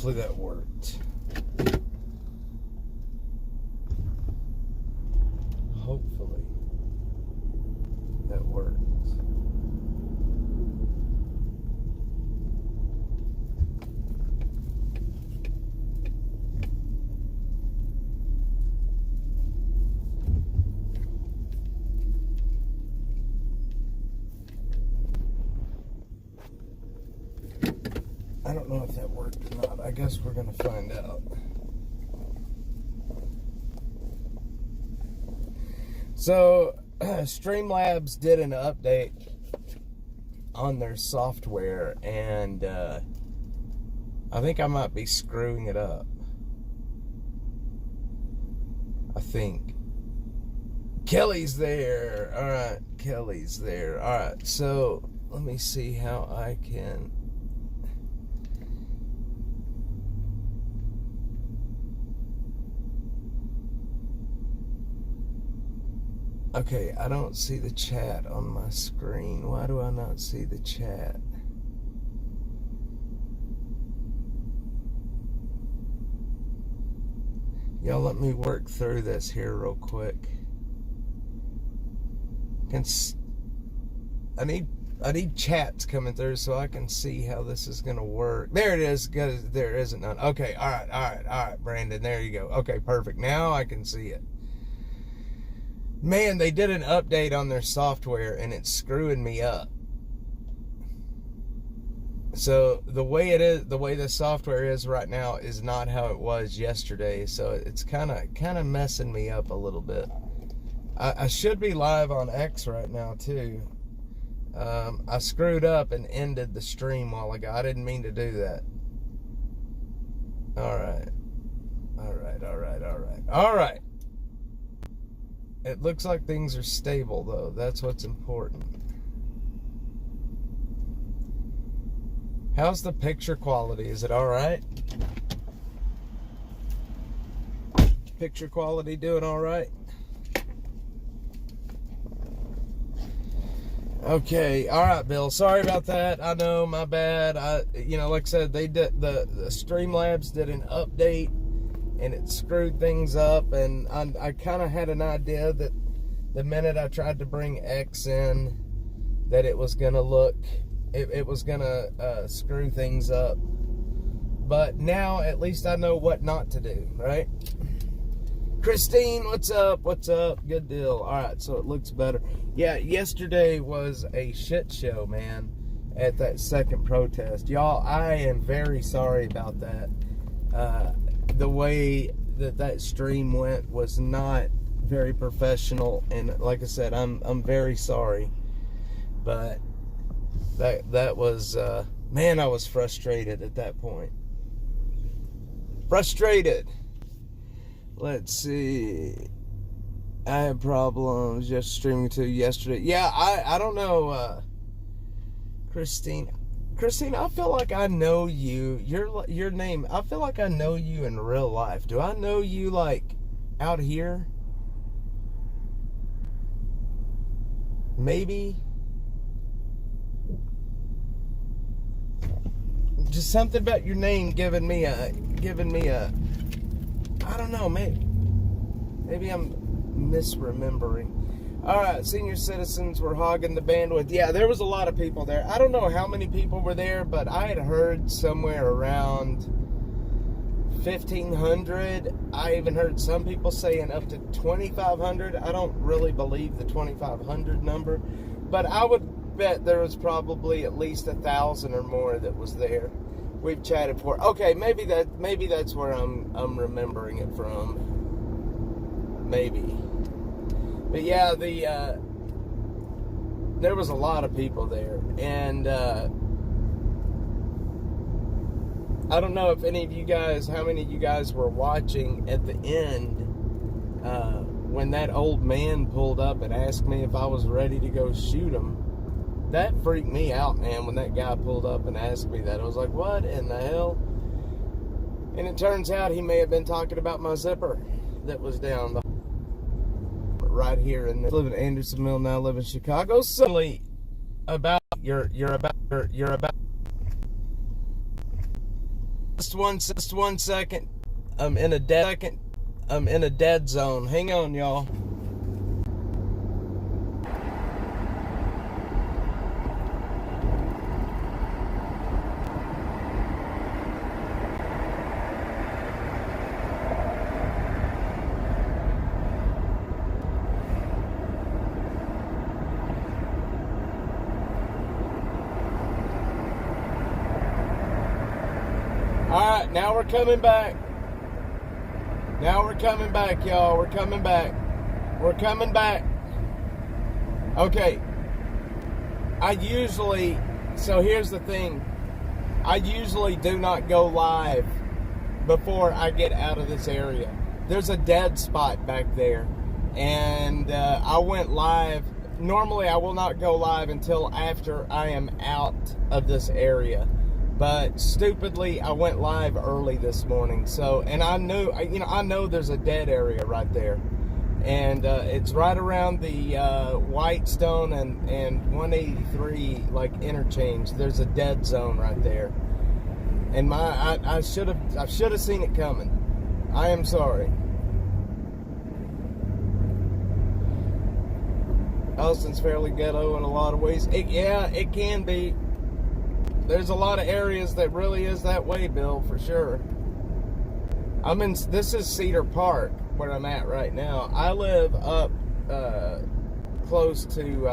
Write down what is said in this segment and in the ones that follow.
Hopefully that worked. Hopefully that worked. I don't know if that worked or not. I guess we're going to find out. So, Streamlabs did an update on their software, and I think I might be screwing it up. I think. Kelly's there. All right, Kelly's there. All right, so let me see how I can... Okay, I don't see the chat on my screen. Why do I not see the chat? Y'all let me work through this here real quick. I need chats coming through so I can see how this is gonna work. There it is. There isn't none. Okay, all right, Brandon. There you go. Okay, perfect. Now I can see it. Man, they did an update on their software and it's screwing me up. So the way it is, the way the software is right now is not how it was yesterday. So it's kind of messing me up a little bit. I should be live on X right now too. I screwed up and ended the stream while ago. I didn't mean to do that. All right. It looks like things are stable, though. That's what's important. How's the picture quality? Is it all right? Picture quality doing all right? Okay, all right, Bill. Sorry about that. I know, my bad. Like I said, they did the Streamlabs did an update. And it screwed things up, and I kind of had an idea that the minute I tried to bring X in, that it was going to look, it was going to screw things up. But now, at least I know what not to do, right? Christine, what's up? What's up? Good deal. All right, so it looks better. Yeah, yesterday was a shit show, man, at that second protest. Y'all, I am very sorry about that. The way that stream went was not very professional, and like I said, I'm very sorry. But that was man, I was frustrated at that point. Frustrated. Let's see. I had problems just streaming to yesterday. Yeah, I don't know, Christine, I feel like I know you. Your name, I feel like I know you in real life. Do I know you, like, out here? Maybe? Just something about your name giving me a, I don't know, maybe I'm misremembering. Alright, senior citizens were hogging the bandwidth. Yeah, there was a lot of people there. I don't know how many people were there, but I had heard somewhere around 1,500. I even heard some people saying up to 2,500. I don't really believe the 2,500 number, but I would bet there was probably at least 1,000 or more that was there. We've chatted before. Okay, maybe that's where I'm remembering it from. Maybe. But yeah, there was a lot of people there, and I don't know if any of you guys, how many of you guys were watching at the end when that old man pulled up and asked me if I was ready to go shoot him. That freaked me out, man, when that guy pulled up and asked me that. I was like, what in the hell? And it turns out he may have been talking about my zipper that was down the right here, and live in Andersonville, now live in Chicago. Suddenly, you're about one second. I'm in a dead zone. Hang on, y'all. Alright, now we're coming back. Now we're coming back, y'all. We're coming back. We're coming back. Okay. So here's the thing. I usually do not go live before I get out of this area. There's a dead spot back there. And I went live. Normally I will not go live until after I am out of this area. But stupidly, I went live early this morning. So, and I know there's a dead area right there. And it's right around the Whitestone and 183 like interchange. There's a dead zone right there. And I should have seen it coming. I am sorry. Austin's fairly ghetto in a lot of ways. Yeah, it can be. There's a lot of areas that really is that way, Bill, for sure. This is Cedar Park, where I'm at right now. I live up close to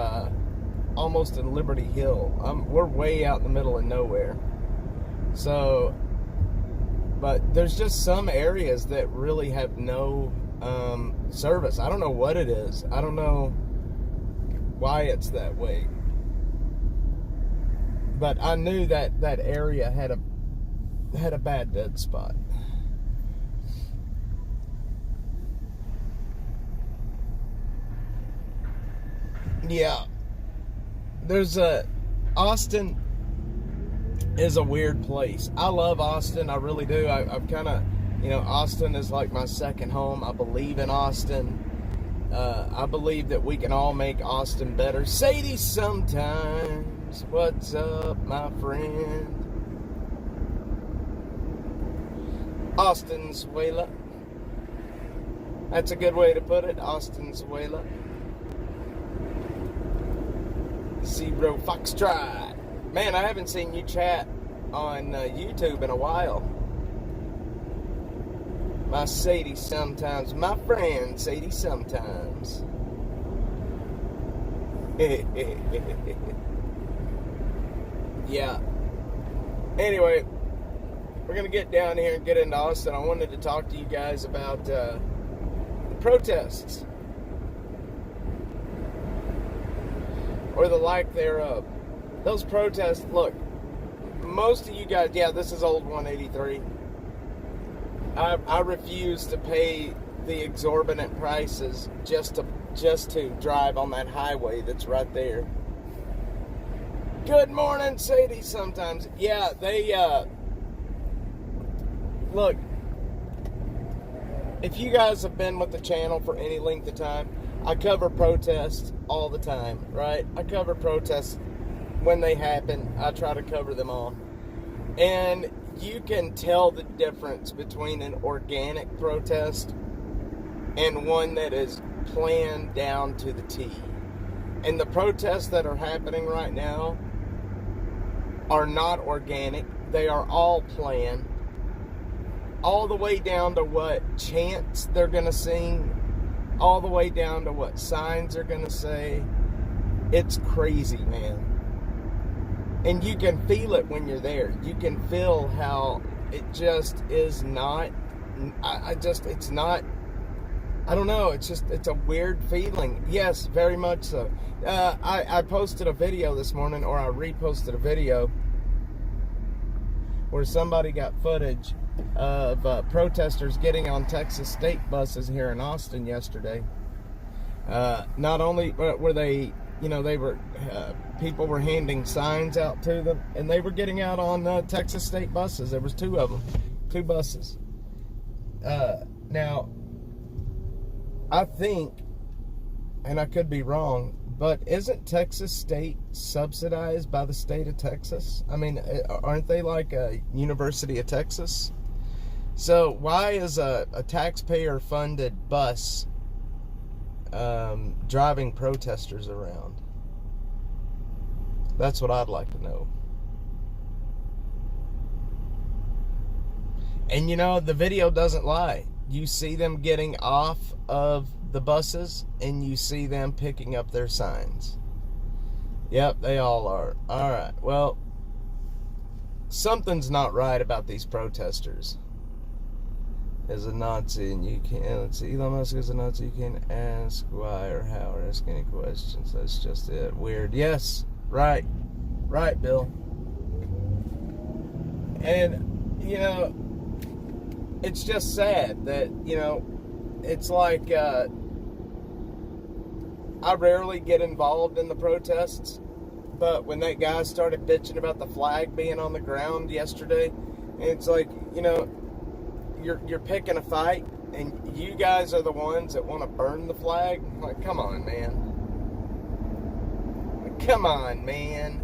almost in Liberty Hill. We're way out in the middle of nowhere. So, but there's just some areas that really have no service. I don't know what it is. I don't know why it's that way. But I knew that area had a bad dead spot. Yeah. Austin is a weird place. I love Austin. I really do. I've kind of, Austin is like my second home. I believe in Austin. I believe that we can all make Austin better. Sadie sometimes. What's up, my friend? Austinsuela. That's a good way to put it. Austinsuela. Zero Foxtrot. Man, I haven't seen you chat on YouTube in a while. My Sadie sometimes. My friend, Sadie sometimes. Yeah. Anyway, we're going to get down here and get into Austin. I wanted to talk to you guys about the protests. Or the lack thereof. Those protests, look, most of you guys, yeah, this is old 183. I refuse to pay the exorbitant prices just to drive on that highway that's right there. Good morning, Sadie, sometimes. Yeah, they, look, if you guys have been with the channel for any length of time, I cover protests all the time, right? I cover protests when they happen. I try to cover them all. And you can tell the difference between an organic protest and one that is planned down to the T. And the protests that are happening right now are not organic. They are all planned. All the way down to what chants they're going to sing. All the way down to what signs they're going to say. It's crazy, man. And you can feel it when you're there. You can feel how it just is not, it's not, I don't know, it's a weird feeling. Yes, very much so. I posted a video this morning, or I reposted a video where somebody got footage of protesters getting on Texas state buses here in Austin yesterday. Not only were they, people were handing signs out to them, and they were getting out on Texas state buses. There was two of them, two buses. Now, I think, and I could be wrong, But isn't Texas state subsidized by the state of Texas? I mean, aren't they like a University of Texas? So why is a taxpayer-funded bus driving protesters around? That's what I'd like to know. And you know, the video doesn't lie. You see them getting off of the buses, and you see them picking up their signs. Yep, they all are. All right, well, something's not right about these protesters. As a Nazi, and you can't, let's see, Elon Musk is a Nazi, you can't ask why or how or ask any questions. That's just it. Weird. Yes, right, Bill. And, you know, it's just sad that, you know, it's like, I rarely get involved in the protests, but when that guy started bitching about the flag being on the ground yesterday, it's like, you know, you're picking a fight, and you guys are the ones that want to burn the flag. Like, come on, man. Come on, man.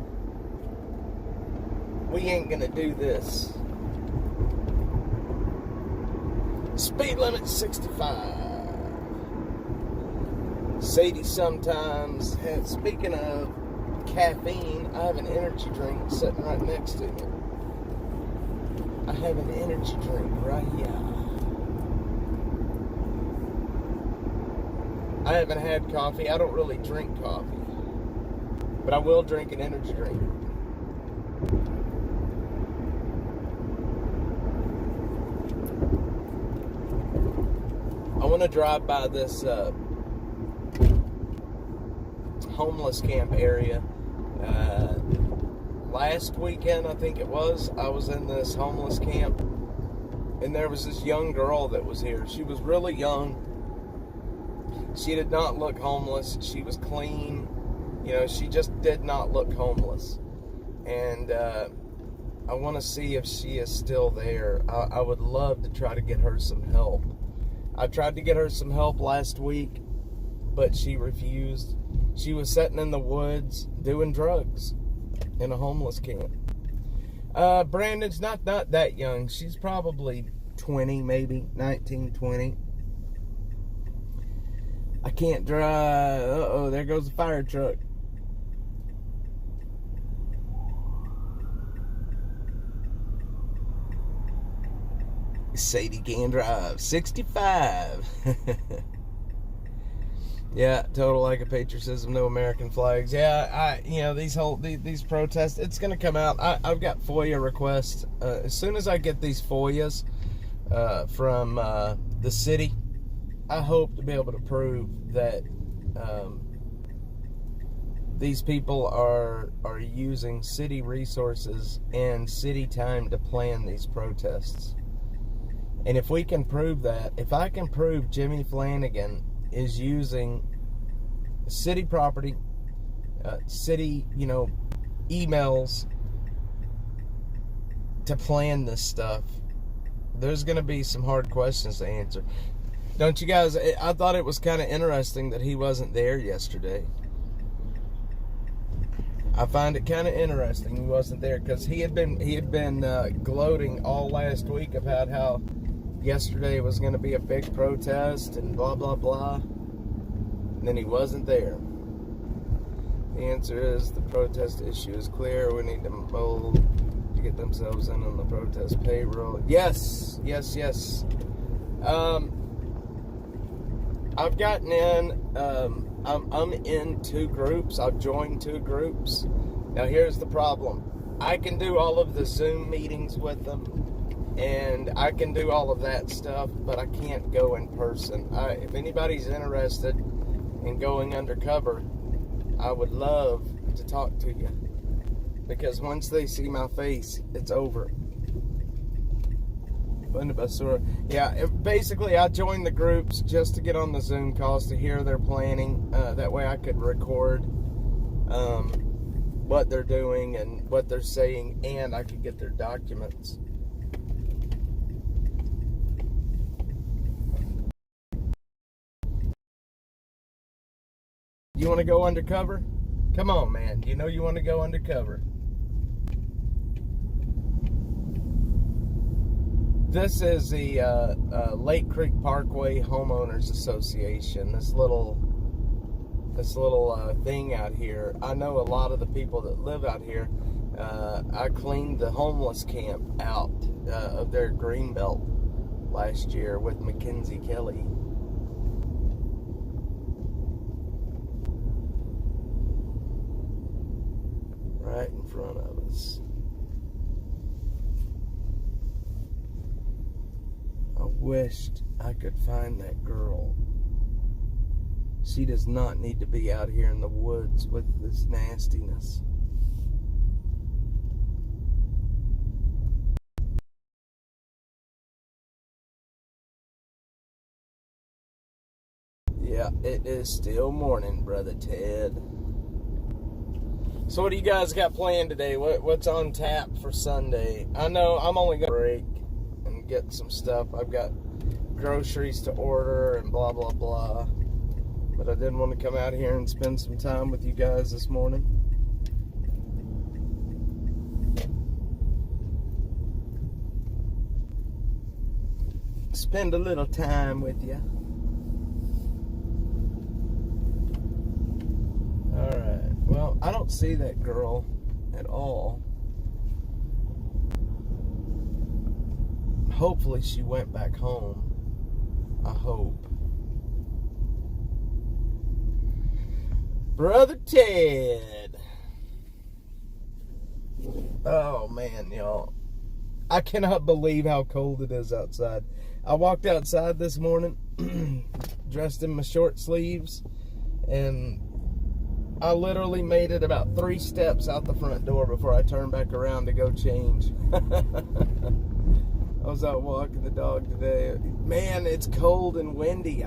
We ain't gonna do this. Speed limit 65. Sadie sometimes has, speaking of caffeine, I have an energy drink sitting right next to me. I have an energy drink right here. I haven't had coffee. I don't really drink coffee, but I will drink an energy drink. I want to drive by this homeless camp area. Last weekend, I think it was, I was in this homeless camp, and there was this young girl that was here. She was really young. She did not look homeless. She was clean. You know, she just did not look homeless. And I want to see if she is still there. I would love to try to get her some help. I tried to get her some help last week, but she refused. She was sitting in the woods doing drugs in a homeless camp. Brandon's not that young. She's probably 20, maybe 19, 20. I can't drive. Uh-oh, there goes the fire truck. Sadie can drive. 65. Yeah, total lack of patriotism, no American flags. Yeah, you know, these protests, it's going to come out. I've got FOIA requests. As soon as I get these FOIAs from the city, I hope to be able to prove that these people are using city resources and city time to plan these protests. And if we can prove that, if I can prove Jimmy Flanagan is using city property, city, you know, emails to plan this stuff, there's going to be some hard questions to answer. Don't you guys? I thought it was kind of interesting that he wasn't there yesterday. I find it kind of interesting he wasn't there, because he had been gloating all last week about how yesterday was going to be a big protest and blah blah blah, and then he wasn't there. The answer is the protest issue is clear. We need them both to get themselves in on the protest payroll. Yes. I've gotten in. I'm in 2 groups. I've joined 2 groups. Now here's the problem. I can do all of the Zoom meetings with them, and I can do all of that stuff, but I can't go in person. If anybody's interested in going undercover, I would love to talk to you, because once they see my face, it's over. Yeah, basically I joined the groups just to get on the Zoom calls to hear their planning. That way I could record what they're doing and what they're saying, and I could get their documents. You want to go undercover? Come on, man. You know you want to go undercover. This is the Lake Creek Parkway Homeowners Association. This little thing out here. I know a lot of the people that live out here. I cleaned the homeless camp out of their greenbelt last year with Mackenzie Kelly. Right in front of us. I wished I could find that girl. She does not need to be out here in the woods with this nastiness. Yeah, it is still morning, Brother Ted. So what do you guys got planned today? What's on tap for Sunday? I know I'm only going to break and get some stuff. I've got groceries to order and blah, blah, blah. But I did want to come out here and spend some time with you guys this morning. Spend a little time with you. Alright. Well, I don't see that girl at all. Hopefully she went back home. I hope. Brother Ted. Oh man, y'all. I cannot believe how cold it is outside. I walked outside this morning dressed in my short sleeves, and I literally made it about 3 steps out the front door before I turned back around to go change. I was out walking the dog today. Man, it's cold and windy.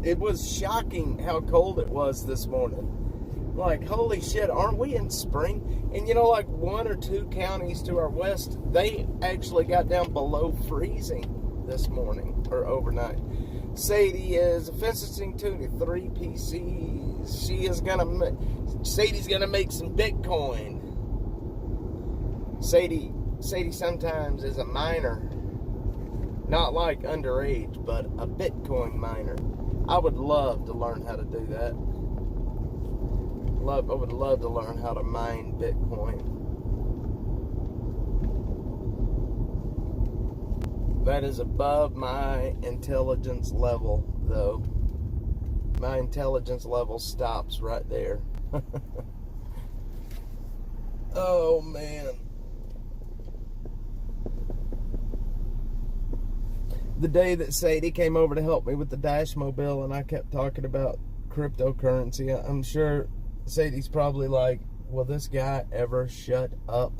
It was shocking how cold it was this morning. Like, holy shit, aren't we in spring? And you know, like 1 or 2 counties to our west, they actually got down below freezing this morning or overnight. Sadie is offensive to 3 PCs. Sadie's gonna make some Bitcoin. Sadie sometimes is a miner. Not like underage, but a Bitcoin miner. I would love to learn how to do that. I would love to learn how to mine Bitcoin. That is above my intelligence level, though. My intelligence level stops right there. Oh, man. The day that Sadie came over to help me with the Dash Mobile and I kept talking about cryptocurrency, I'm sure Sadie's probably like, will this guy ever shut up?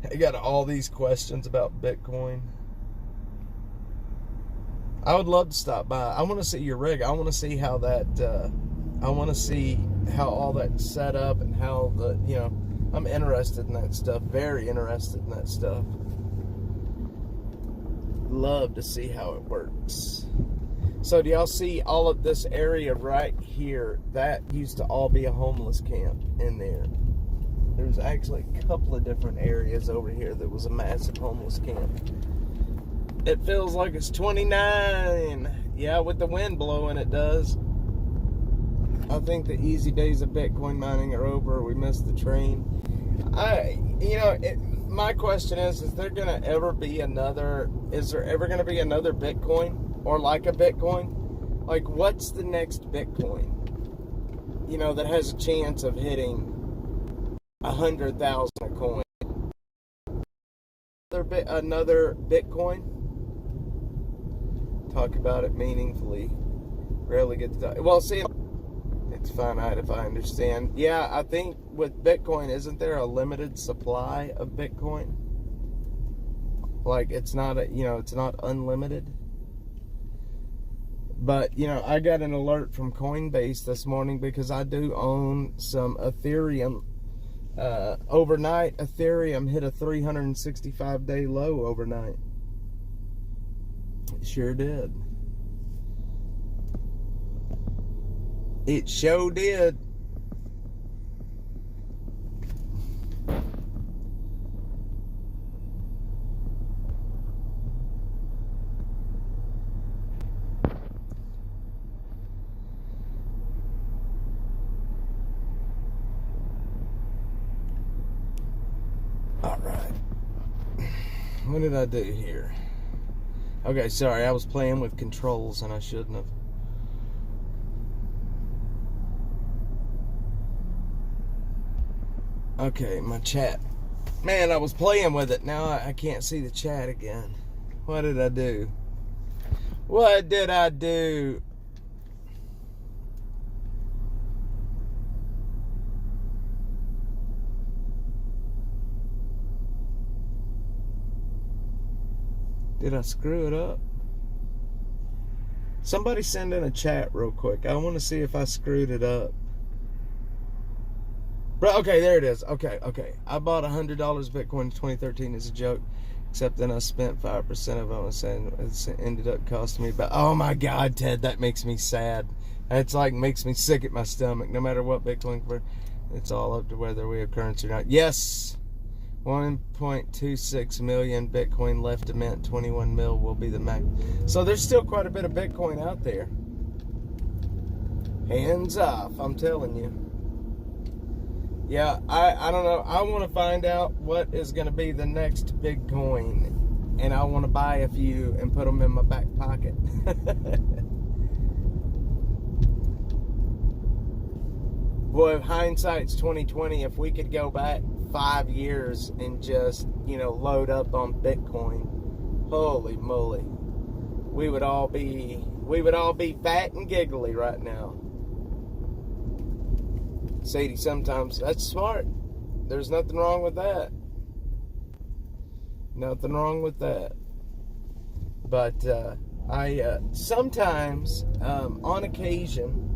I got all these questions about Bitcoin. I would love to stop by. I want to see your rig. I want to see how that, I want to see how all that's set up and how I'm interested in that stuff. Very interested in that stuff. Love to see how it works. So do y'all see all of this area right here? That used to all be a homeless camp in there. There's actually a couple of different areas over here that was a massive homeless camp. It feels like it's 29. Yeah, with the wind blowing it does. I think the easy days of Bitcoin mining are over. We missed the train. My question is there ever going to be another Bitcoin? Or like a Bitcoin? Like, what's the next Bitcoin? That has a chance of hitting 100,000 a coin. Another Bitcoin? Talk about it meaningfully. Rarely get to talk. Well, see, it's finite if I understand. Yeah, I think with Bitcoin, isn't there a limited supply of Bitcoin? Like, it's not it's not unlimited. But, I got an alert from Coinbase this morning because I do own some Ethereum. Overnight, Ethereum hit a 365-day low overnight. It sure did. It sure did. All right. What did I do here? Okay, sorry, I was playing with controls and I shouldn't have. Okay, my chat. Man, I was playing with it. Now I can't see the chat again. What did I do? What did I do? Did I screw it up? Somebody send in a chat real quick. I want to see if I screwed it up. Bro, okay, there it is. Okay. I bought $100 Bitcoin in 2013 as a joke, except then I spent 5% of it. It ended up costing me about, oh my God, Ted, that makes me sad. It's like makes me sick at my stomach. No matter what Bitcoin, it's all up to whether we have currency or not. Yes. 1.26 million Bitcoin left to mint. 21 mil will be the max. So there's still quite a bit of Bitcoin out there. Hands off, I'm telling you. Yeah, I don't know. I want to find out what is going to be the next big coin. And I want to buy a few and put them in my back pocket. Boy, if hindsight's 2020, if we could go back 5 years and just, load up on Bitcoin, holy moly, we would all be fat and giggly right now. Sadie, sometimes that's smart. There's nothing wrong with that. Nothing wrong with that. But I sometimes, on occasion,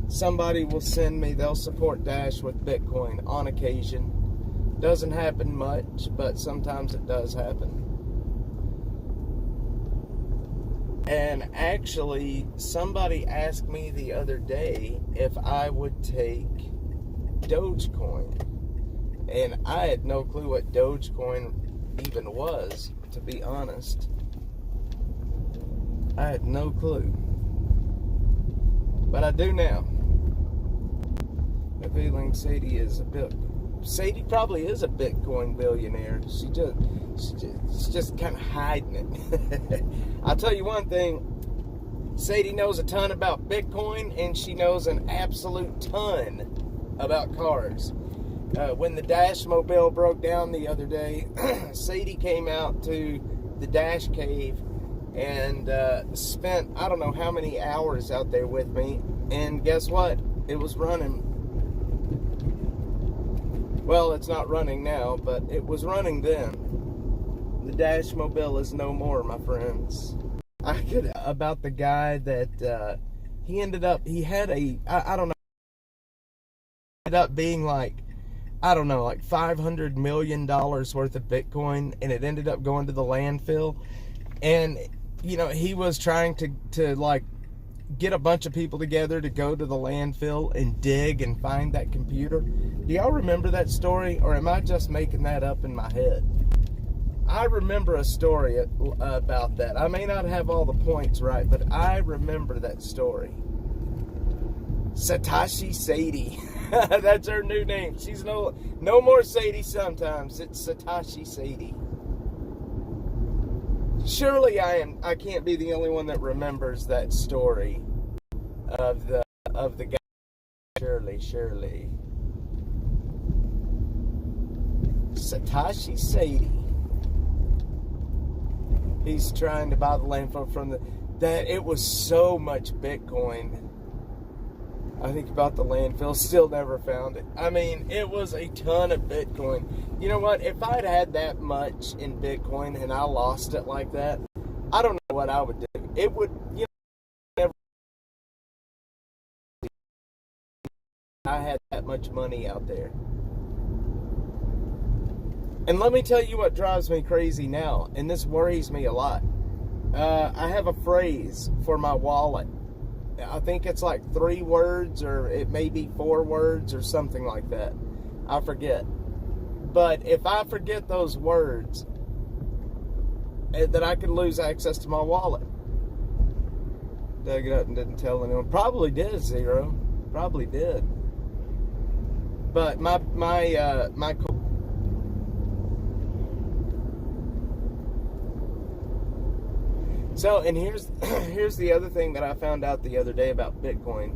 somebody will send me, they'll support Dash with Bitcoin on occasion. Doesn't happen much, but sometimes it does happen. And actually, somebody asked me the other day if I would take Dogecoin. And I had no clue what Dogecoin even was, to be honest. I had no clue. But I do now. The feeling Sadie is Sadie probably is a Bitcoin billionaire. She's just kind of hiding it. I'll tell you one thing. Sadie knows a ton about Bitcoin, and she knows an absolute ton about cars. When the Dash Mobile broke down the other day, Sadie came out to the Dash Cave and spent I don't know how many hours out there with me. And guess what? It was running. Well, it's not running now, but it was running then. The Dash Mobile is no more, my friends. I could about the guy that he ended up being like, I don't know, like $500 million worth of Bitcoin, and it ended up going to the landfill. And he was trying to like get a bunch of people together to go to the landfill and dig and find that computer. Do y'all remember that story, or am I just making that up in my head? I remember a story about that. I may not have all the points right, but I remember that story. Satoshi Sadie. That's her new name. She's no more Sadie sometimes. It's Satoshi Sadie. Surely I can't be the only one that remembers that story of the guy. Surely. Satoshi Sadie. He's trying to buy the landfill from that it was so much Bitcoin. I think about the landfill, still never found it. I mean, it was a ton of Bitcoin. You know what? If I'd had that much in Bitcoin and I lost it like that, I don't know what I would do. It would, never. I had that much money out there. And let me tell you what drives me crazy now, and this worries me a lot. I have a phrase for my wallet. I think it's like 3 words, or it may be 4 words or something like that. I forget. But if I forget those words, that I could lose access to my wallet. Dug it up and didn't tell anyone. Probably did, Zero. Probably did. But my so, and here's the other thing that I found out the other day about Bitcoin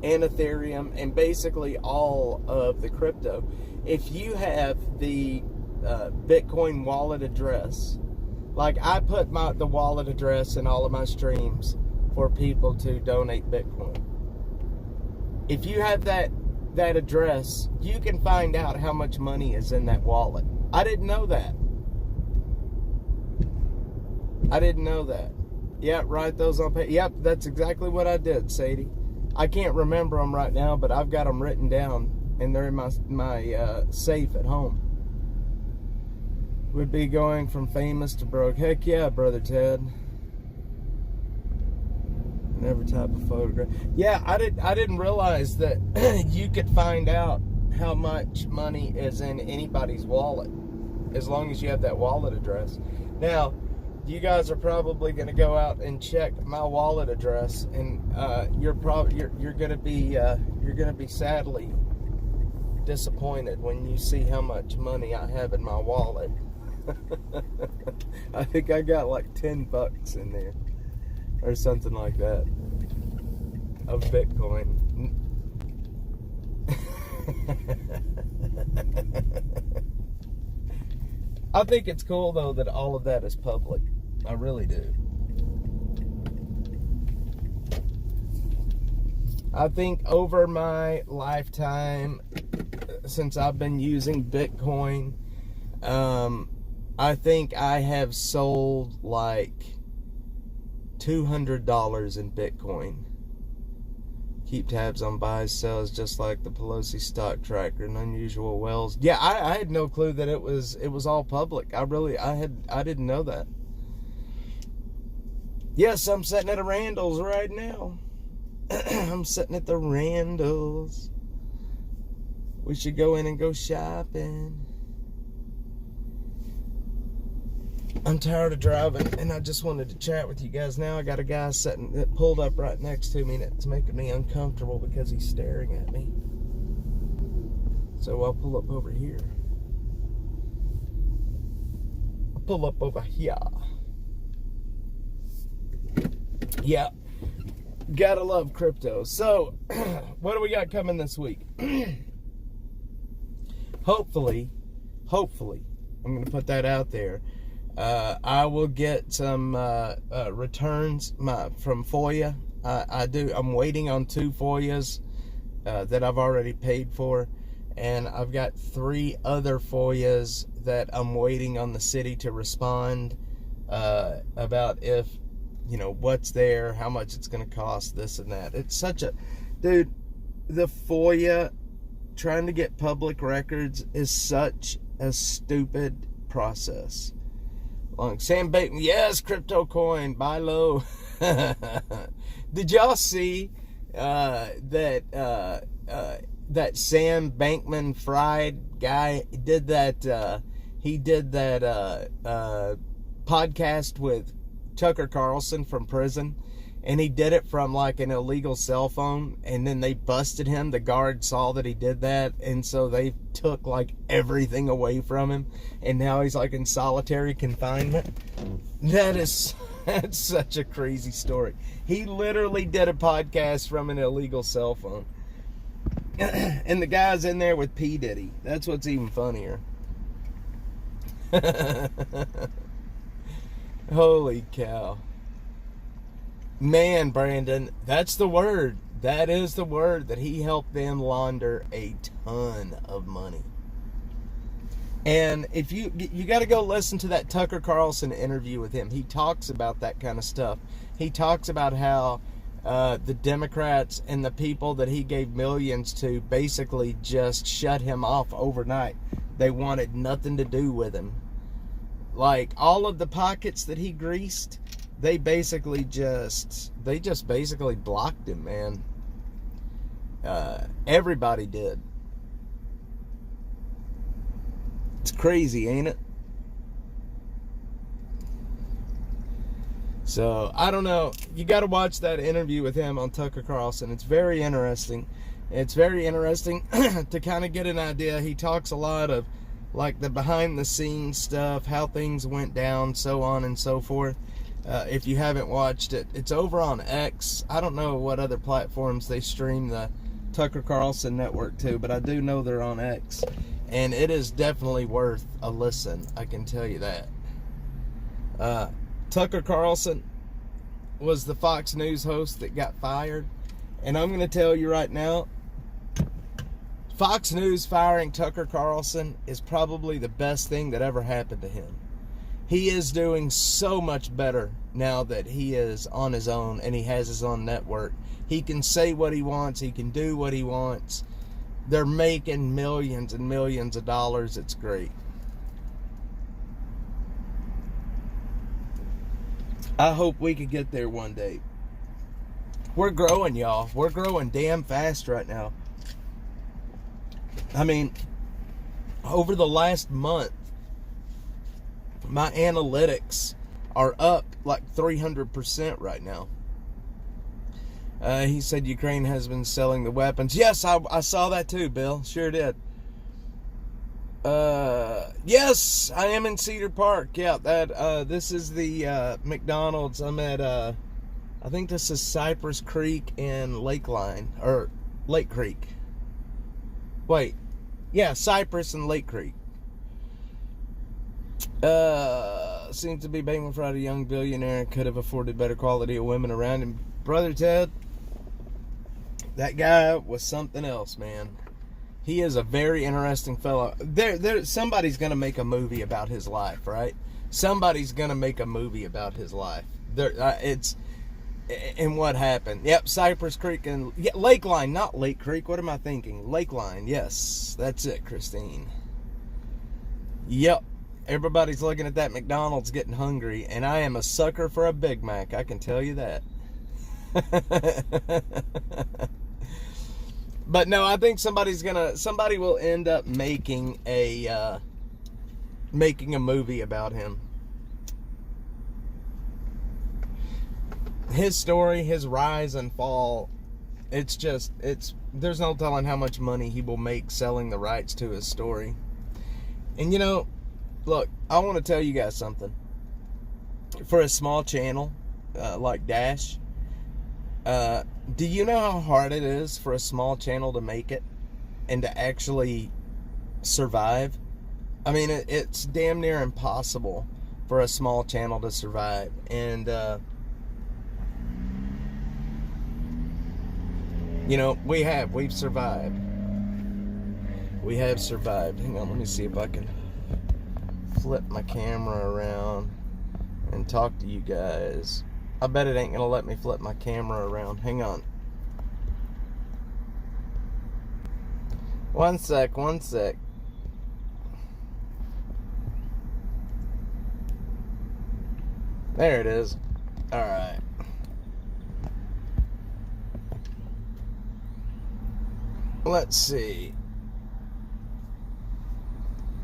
and Ethereum and basically all of the crypto. If you have the Bitcoin wallet address, like I put the wallet address in all of my streams for people to donate Bitcoin. If you have that address, you can find out how much money is in that wallet. I didn't know that. Yeah, write those on paper. Yep, that's exactly what I did, Sadie. I can't remember them right now, but I've got them written down, and they're in my safe at home. Would be going from famous to broke. Heck yeah, Brother Ted. And every type of photograph. Yeah, I didn't realize that you could find out how much money is in anybody's wallet as long as you have that wallet address. Now, you guys are probably going to go out and check my wallet address, and you're going to be sadly disappointed when you see how much money I have in my wallet. I think I got like $10 in there or something like that of Bitcoin. I think it's cool though that all of that is public. I really do. I think over my lifetime, since I've been using Bitcoin, I think I have sold like $200 in Bitcoin. Keep tabs on buys, sells, just like the Pelosi stock tracker and unusual wells. Yeah, I had no clue that it was all public. I didn't know that. Yes, I'm sitting at a Randall's right now. I'm sitting at the Randall's. We should go in and go shopping. I'm tired of driving, and I just wanted to chat with you guys now. I got a guy pulled up right next to me, and it's making me uncomfortable because he's staring at me. So I'll pull up over here. I'll pull up over here. Yeah. Gotta love crypto. So, what do we got coming this week? Hopefully, I'm going to put that out there. I will get some returns from FOIA. I'm waiting on 2 FOIAs that I've already paid for, and I've got 3 other FOIAs that I'm waiting on the city to respond about if, what's there, how much it's going to cost, this and that. It's such a... Dude, the FOIA, trying to get public records is such a stupid process. Sam Bateman, yes, crypto coin, buy low. Did y'all see that Sam Bankman-Fried guy did that? He did that podcast with Tucker Carlson from prison, and he did it from like an illegal cell phone, and then they busted him. The guard saw that he did that, and so they took like everything away from him, and now he's like in solitary confinement. That's such a crazy story. He literally did a podcast from an illegal cell phone. And the guy's in there with P. Diddy. That's what's even funnier. Holy cow. Man, Brandon, that's the word. That is the word, that he helped them launder a ton of money. And if you got to go listen to that Tucker Carlson interview with him. He talks about that kind of stuff. He talks about how the Democrats and the people that he gave millions to basically just shut him off overnight. They wanted nothing to do with him. Like, all of the pockets that he greased, they just basically blocked him, man. Everybody did. It's crazy, ain't it? So, I don't know. You got to watch that interview with him on Tucker Carlson. It's very interesting. It's very interesting to kind of get an idea. He talks a lot of, like, the behind-the-scenes stuff, how things went down, so on and so forth. If you haven't watched it, it's over on X. I don't know what other platforms they stream the Tucker Carlson network to, but I do know they're on X. And it is definitely worth a listen, I can tell you that. Tucker Carlson was the Fox News host that got fired. And I'm going to tell you right now, Fox News firing Tucker Carlson is probably the best thing that ever happened to him. He is doing so much better now that he is on his own and he has his own network. He can say what he wants. He can do what he wants. They're making millions and millions of dollars. It's great. I hope we could get there one day. We're growing, y'all. We're growing damn fast right now. I mean, over the last month, my analytics are up like 300% right now. He said Ukraine has been selling the weapons. Yes, I saw that too, Bill. Sure did. Yes, I am in Cedar Park. Yeah, this is the McDonald's. I'm at I think this is Cypress Creek and Lakeline, or Lake Creek. Wait, yeah, Cypress and Lake Creek. Seems to be begging for a young billionaire and could have afforded better quality of women around him. Brother Ted, that guy was something else, man. He is a very interesting fellow. Somebody's going to make a movie about his life, right? Somebody's going to make a movie about his life. And what happened. Yep, Cypress Creek and Lakeline, not Lake Creek. What am I thinking? Lakeline, yes. That's it, Christine. Yep. Everybody's looking at that McDonald's getting hungry, and I am a sucker for a Big Mac. I can tell you that. But no, I think somebody will end up making a movie about him. His story, his rise and fall, there's no telling how much money he will make selling the rights to his story. And you know, look, I want to tell you guys something. For a small channel like Dash, do you know how hard it is for a small channel to make it and to actually survive? I mean, it's damn near impossible for a small channel to survive. And, you know, we've survived. We have survived. Hang on, let me see if I can flip my camera around and talk to you guys. I bet it ain't gonna let me flip my camera around. Hang on. One sec. There it is. Alright. Let's see.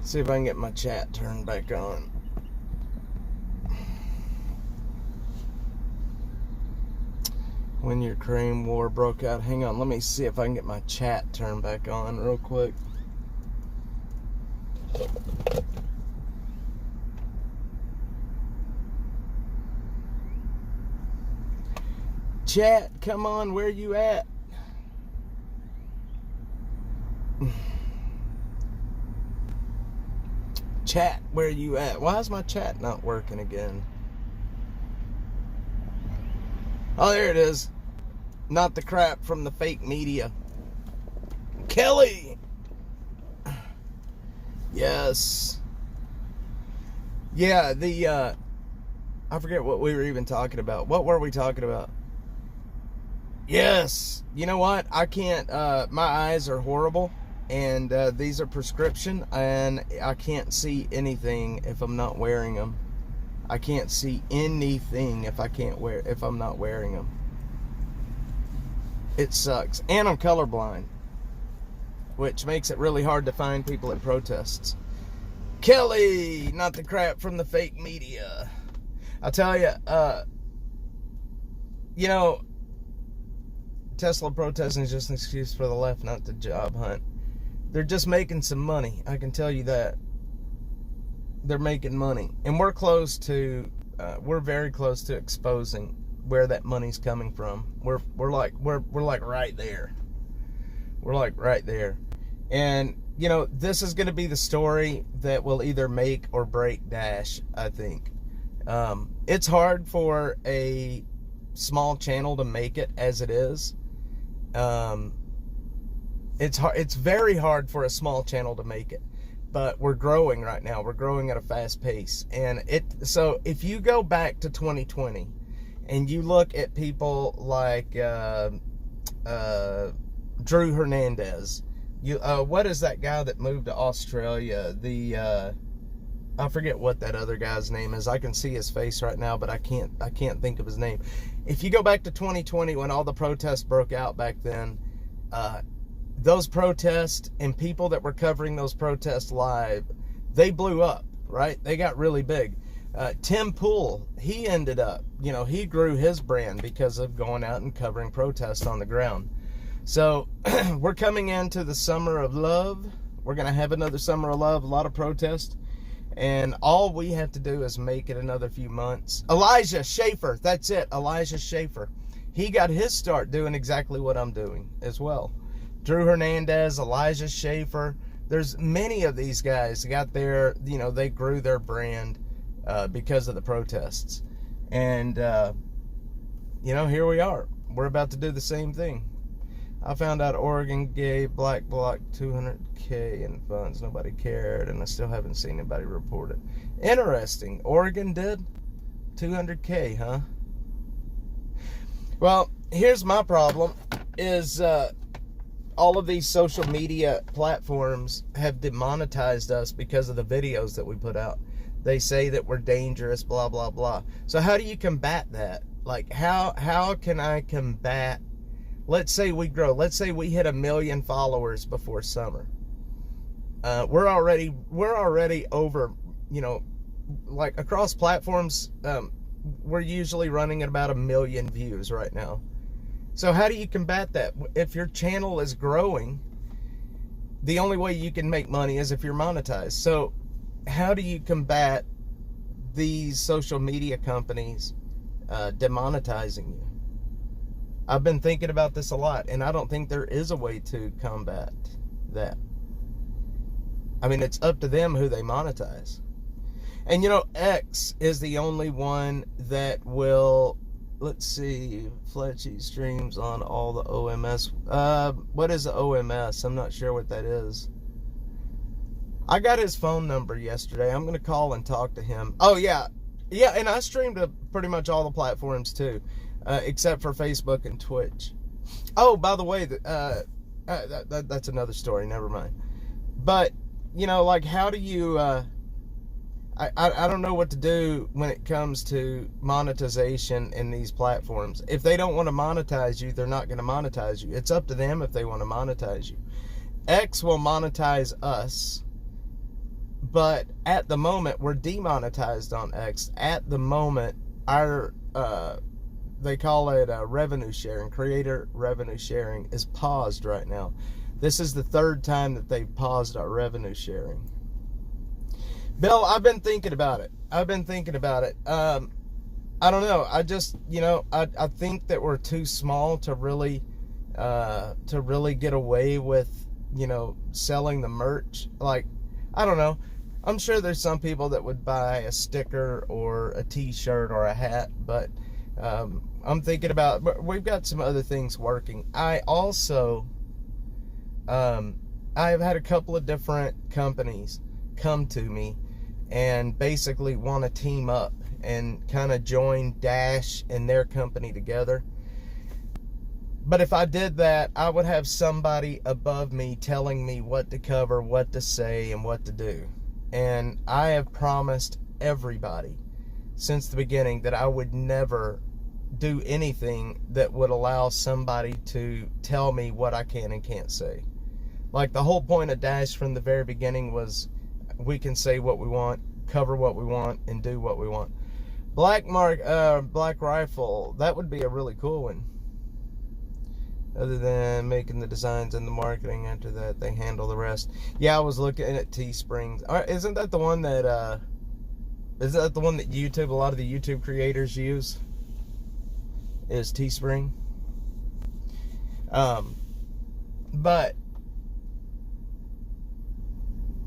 See if I can get my chat turned back on. When your Ukraine war broke out. Hang on, let me see if I can get my chat turned back on real quick. Chat, come on, where you at? Chat, where you at? Why is my chat not working again? Oh, there it is. Not the crap from the fake media. Kelly! Yes. Yeah, I forget what we were even talking about. What were we talking about? Yes. You know what? I can't, my eyes are horrible. And these are prescription. And I can't see anything if I'm not wearing them. I can't see anything if I'm not wearing them. It sucks. And I'm colorblind, which makes it really hard to find people at protests. Kelly, not the crap from the fake media. I'll tell you, you know, Tesla protesting is just an excuse for the left not to job hunt. They're just making some money. I can tell you that. They're making money. And we're close to, we're very close to exposing where that money's coming from. We're like right there. We're like right there. And, you know, this is going to be the story that will either make or break Dash, I think. It's hard for a small channel to make it as it is. It's very hard for a small channel to make it. But we're growing right now. We're growing at a fast pace. And so if you go back to 2020 and you look at people like Drew Hernandez, what is that guy that moved to Australia? I forget what that other guy's name is. I can see his face right now, but I can't think of his name. If you go back to 2020 when all the protests broke out back then, those protests and people that were covering those protests live, they blew up, right? They got really big. Tim Pool, he ended up, you know, he grew his brand because of going out and covering protests on the ground. So we're coming into the summer of love. We're going to have another summer of love, a lot of protests. And all we have to do is make it another few months. Elijah Schaefer, that's it, Elijah Schaefer. He got his start doing exactly what I'm doing as well. Drew Hernandez, Elijah Schaefer. There's many of these guys got their, you know, they grew their brand because of the protests. And, you know, here we are. We're about to do the same thing. I found out Oregon gave Black Bloc $200K in funds. Nobody cared, and I still haven't seen anybody report it. Interesting. Oregon did? $200K, huh? Well, here's my problem, is all of these social media platforms have demonetized us because of the videos that we put out. They say that we're dangerous, blah, blah, blah. So how do you combat that? Like, how can I combat, let's say we grow, let's say we hit 1 million followers before summer. We're already over, you know, like across platforms, we're usually running at about 1 million views right now. So how do you combat that? If your channel is growing, the only way you can make money is if you're monetized. So how do you combat these social media companies demonetizing you? I've been thinking about this a lot, and I don't think there is a way to combat that. I mean, it's up to them who they monetize. And, you know, X is the only one that will, let's see, Fletchy streams on all the OMS. What is the OMS? I'm not sure what that is. I got his phone number yesterday. I'm going to call and talk to him. Oh, yeah. Yeah, and I streamed to pretty much all the platforms, too. Except for Facebook and Twitch. Oh, by the way, that's another story. Never mind. But, you know, like, how do you... I don't know what to do when it comes to monetization in these platforms. If they don't want to monetize you, they're not going to monetize you. It's up to them if they want to monetize you. X will monetize us, but at the moment, we're demonetized on X. At the moment, our... they call it revenue sharing, creator revenue sharing, is paused right now. This is the 3rd time that they've paused our revenue sharing. Bill, I've been thinking about it. I don't know. I just, you know, I think that we're too small to really get away with, you know, selling the merch. Like, I don't know. I'm sure there's some people that would buy a sticker or a t-shirt or a hat, but I'm thinking about, but we've got some other things working. I also, I have had a couple of different companies come to me and basically want to team up and kind of join Dash and their company together. But if I did that, I would have somebody above me telling me what to cover, what to say, and what to do. And I have promised everybody since the beginning that I would never do anything that would allow somebody to tell me what I can and can't say. Like, the whole point of Dash from the very beginning was we can say what we want, cover what we want, and do what we want. Black Rifle, that would be a really cool one. Other than making the designs and the marketing, after that they handle the rest. Yeah, I was looking at Teespring. Isn't that the one that YouTube, a lot of the YouTube creators use? Is Teespring. But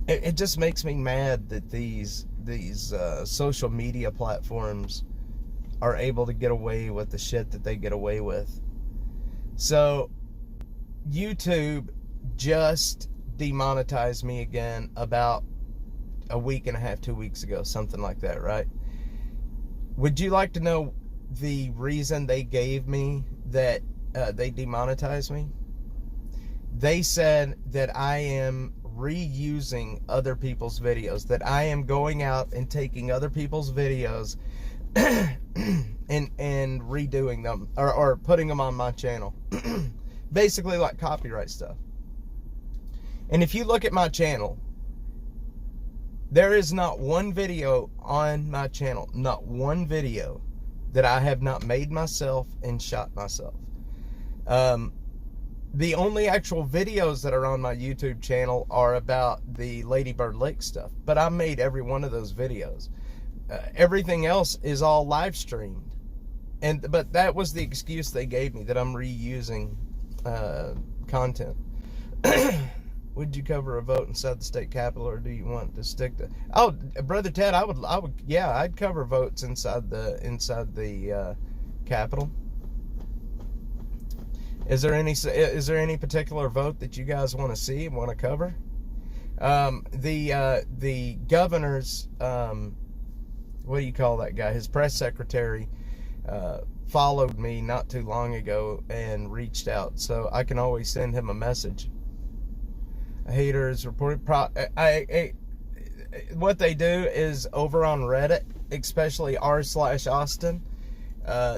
it just makes me mad that these social media platforms are able to get away with the shit that they get away with. So YouTube just demonetized me again about a week and a half, 2 weeks ago, something like that, right? Would you like to know the reason they gave me that they demonetized me? They said that I am reusing other people's videos, that I am going out and taking other people's videos and redoing them or putting them on my channel. Basically like copyright stuff. And if you look at my channel, there is not one video on my channel, not one video that I have not made myself and shot myself. The only actual videos that are on my YouTube channel are about the Lady Bird Lake stuff, but I made every one of those videos. Everything else is all live streamed, but that was the excuse they gave me, that I'm reusing content. Would you cover a vote inside the state capitol, or do you want to stick to? Oh, brother Ted, I would, yeah, I'd cover votes inside the capitol. Is there any particular vote that you guys want to see and want to cover? The governor's what do you call that guy? His press secretary followed me not too long ago and reached out, so I can always send him a message. Haters reported. What they do is over on Reddit, especially r/Austin.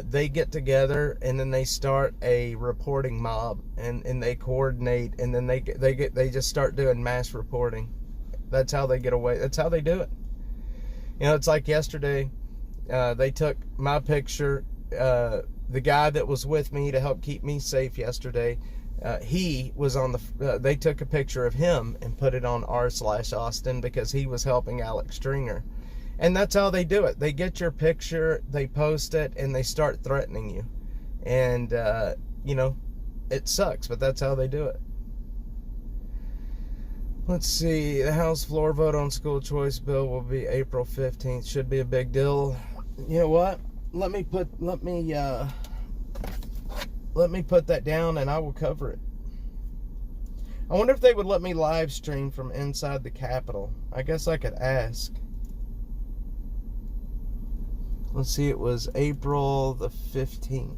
They get together and then they start a reporting mob, and they coordinate, and then they just start doing mass reporting. That's how they get away. That's how they do it. You know, it's like yesterday, they took my picture. The guy that was with me to help keep me safe yesterday, he was on the. They took a picture of him and put it on r/Austin because he was helping Alex Stringer. And that's how they do it. They get your picture, they post it, and they start threatening you. And, you know, it sucks, but that's how they do it. Let's see. The House floor vote on school choice bill will be April 15th. Should be a big deal. You know what? Let me put that down and I will cover it. I wonder if they would let me live stream from inside the Capitol. I guess I could ask. Let's see, it was April the 15th.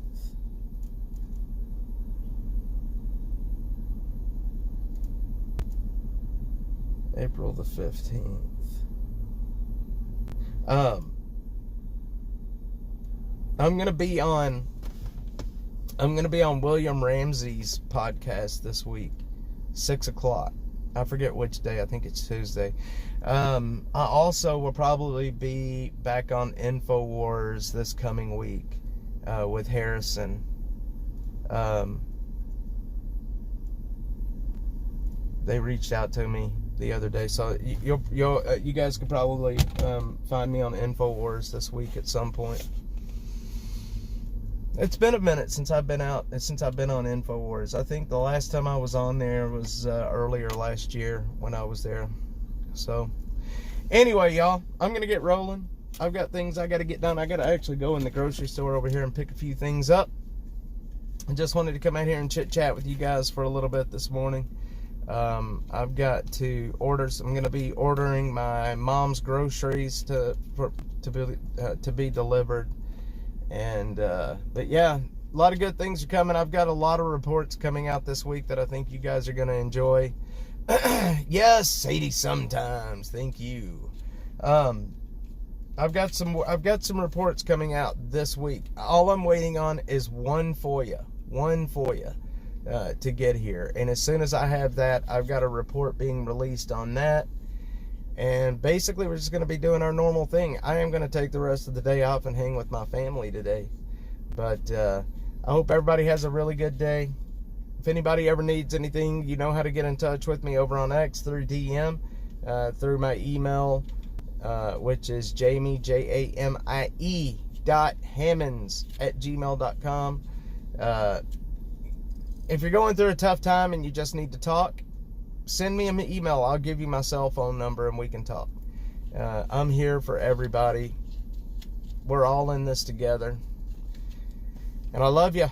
April the 15th. I'm gonna be on William Ramsey's podcast this week, 6 o'clock. I forget which day. I think it's Tuesday. I also will probably be back on InfoWars this coming week with Harrison. They reached out to me the other day, so you guys could probably find me on InfoWars this week at some point. It's been a minute since I've been on InfoWars. I think the last time I was on there was earlier last year when I was there. So, anyway, y'all, I'm going to get rolling. I've got things I got to get done. I got to actually go in the grocery store over here and pick a few things up. I just wanted to come out here and chit-chat with you guys for a little bit this morning. I've got to order. I'm going to be ordering my mom's groceries to be delivered. And but yeah, a lot of good things are coming. I've got a lot of reports coming out this week that I think you guys are going to enjoy. Yes, Sadie, sometimes. Thank you. I've got some reports coming out this week. All I'm waiting on is one FOIA to get here. And as soon as I have that, I've got a report being released on that. And basically, we're just going to be doing our normal thing. I am going to take the rest of the day off and hang with my family today. But I hope everybody has a really good day. If anybody ever needs anything, you know how to get in touch with me over on X through DM, through my email, which is Jamie, JAMIE.Hammonds@gmail.com. If you're going through a tough time and you just need to talk, send me an email. I'll give you my cell phone number and we can talk. I'm here for everybody. We're all in this together. And I love you.